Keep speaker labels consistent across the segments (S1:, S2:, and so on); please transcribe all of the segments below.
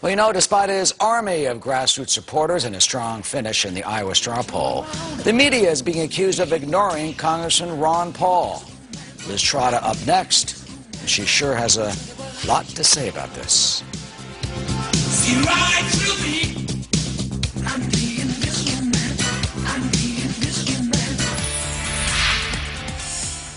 S1: Well, you know, despite his army of grassroots supporters and his strong finish in the Iowa straw poll, the media is being accused of ignoring Congressman Ron Paul. Liz Trotta up next, and she sure has a lot to say about this.
S2: See right through me. I'm being this woman. I'm being this woman.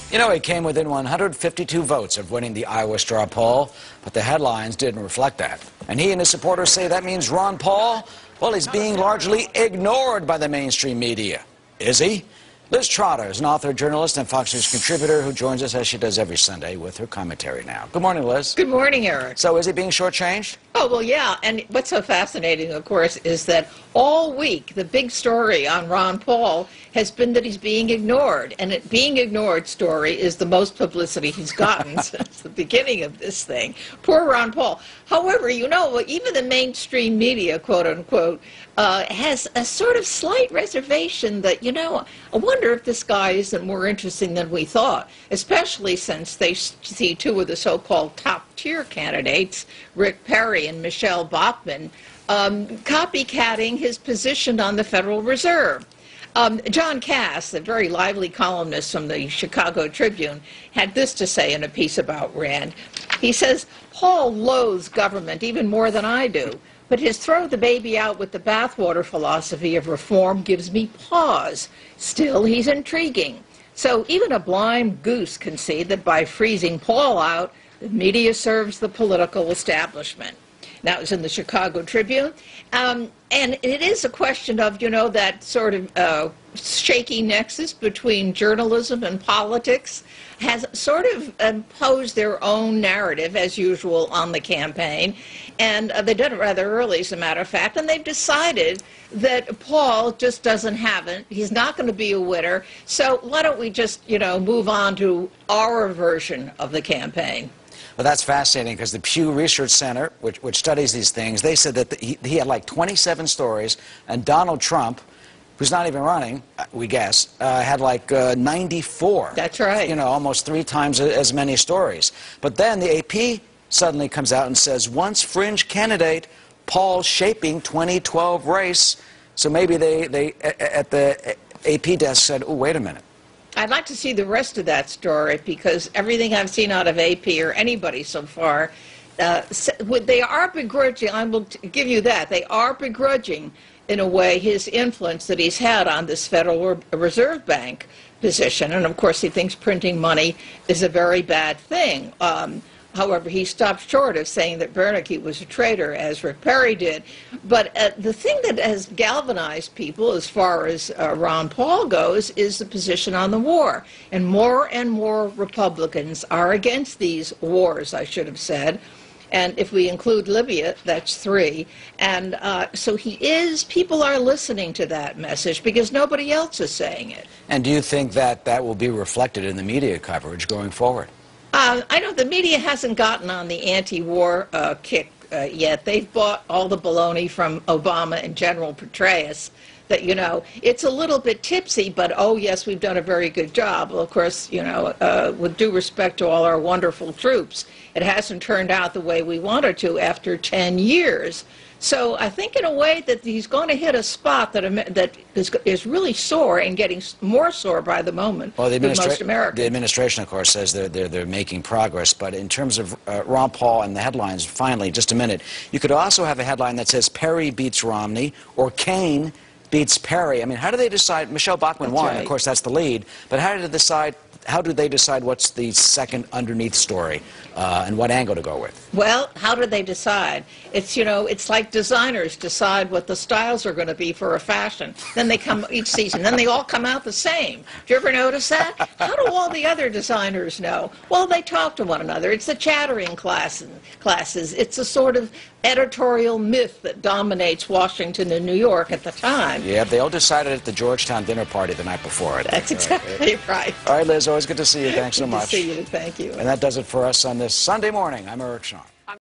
S1: You know, he came within 152 votes of winning the Iowa straw poll, but the headlines didn't reflect that. And he and his supporters say that means Ron Paul, well, he's being largely ignored by the mainstream media. Is he? Liz Trotta is an author, journalist, and Fox News contributor who joins us as she does every Sunday with her commentary now. Good morning, Liz.
S3: Good morning, Eric.
S1: So is he being shortchanged?
S3: Oh, well, yeah. And what's so fascinating, of course, is that all week the big story on Ron Paul has been that he's being ignored. And it being ignored story is the most publicity he's gotten since the beginning of this thing. Poor Ron Paul. However, you know, even the mainstream media, quote unquote, has a sort of slight reservation that, you know, I wonder if this guy isn't more interesting than we thought, especially since they see two of the so-called top-tier candidates, Rick Perry and Michelle Bachmann, copycatting his position on the Federal Reserve. John Kass, the very lively columnist from the Chicago Tribune, had this to say in a piece about Rand. He says, Paul loathes government even more than I do, but his throw the baby out with the bathwater philosophy of reform gives me pause. Still, he's intriguing. So even a blind goose can see that by freezing Paul out, the media serves the political establishment. Now, it's in the Chicago Tribune. And it is a question of, you know, that sort of shaky nexus between journalism and politics has sort of imposed their own narrative, as usual, on the campaign. And they did it rather early, as a matter of fact, and they've decided that Paul just doesn't have it. He's not going to be a winner. So why don't we just, you know, move on to our version of the campaign?
S1: Well, that's fascinating because the Pew Research Center, which studies these things, they said that he had like 27 stories, and Donald Trump, who's not even running, we guess, had like 94.
S3: That's right.
S1: You know, almost 3 times as many stories. But then the AP suddenly comes out and says, once fringe candidate, Paul shaping 2012 race. So maybe they at the AP desk said, oh, wait a minute.
S3: I'd like to see the rest of that story because everything I've seen out of AP or anybody so far, they are begrudging, I will give you that, they are begrudging in a way his influence that he's had on this Federal Reserve Bank position. And of course he thinks printing money is a very bad thing. However, he stopped short of saying that Bernanke was a traitor, as Rick Perry did. But the thing that has galvanized people, as far as Ron Paul goes, is the position on the war. And more Republicans are against these wars, I should have said. And if we include Libya, that's 3. And so people are listening to that message because nobody else is saying it.
S1: And do you think that that will be reflected in the media coverage going forward?
S3: I know the media hasn't gotten on the anti-war kick yet. They've bought all the baloney from Obama and General Petraeus that, you know, it's a little bit tipsy, but, oh, yes, we've done a very good job. Well, of course, you know, with due respect to all our wonderful troops, it hasn't turned out the way we wanted to after 10 years. So I think in a way that he's going to hit a spot that is really sore and getting more sore by the moment with most Americans.
S1: The administration, of course, says they're making progress. But in terms of Ron Paul and the headlines, finally, just a minute, you could also have a headline that says Perry beats Romney or Kaine beats Perry. I mean, how do they decide? Michelle Bachmann won, of course, that's the lead. But how do they decide what's the second underneath story and what angle to go with?
S3: Well, how do they decide? It's, you know, it's like designers decide what the styles are going to be for a fashion. Then they come each season. Then they all come out the same. Do you ever notice that? How do all the other designers know? Well, they talk to one another. It's the chattering classes. It's a sort of editorial myth that dominates Washington and New York at the time.
S1: Yeah, they all decided at the Georgetown dinner party the night before.
S3: That's exactly right.
S1: All right, Liz, always good to see you. Thanks so much.
S3: Good to see you. Thank you.
S1: And that does it for us on this Sunday morning. I'm Eric Shawn.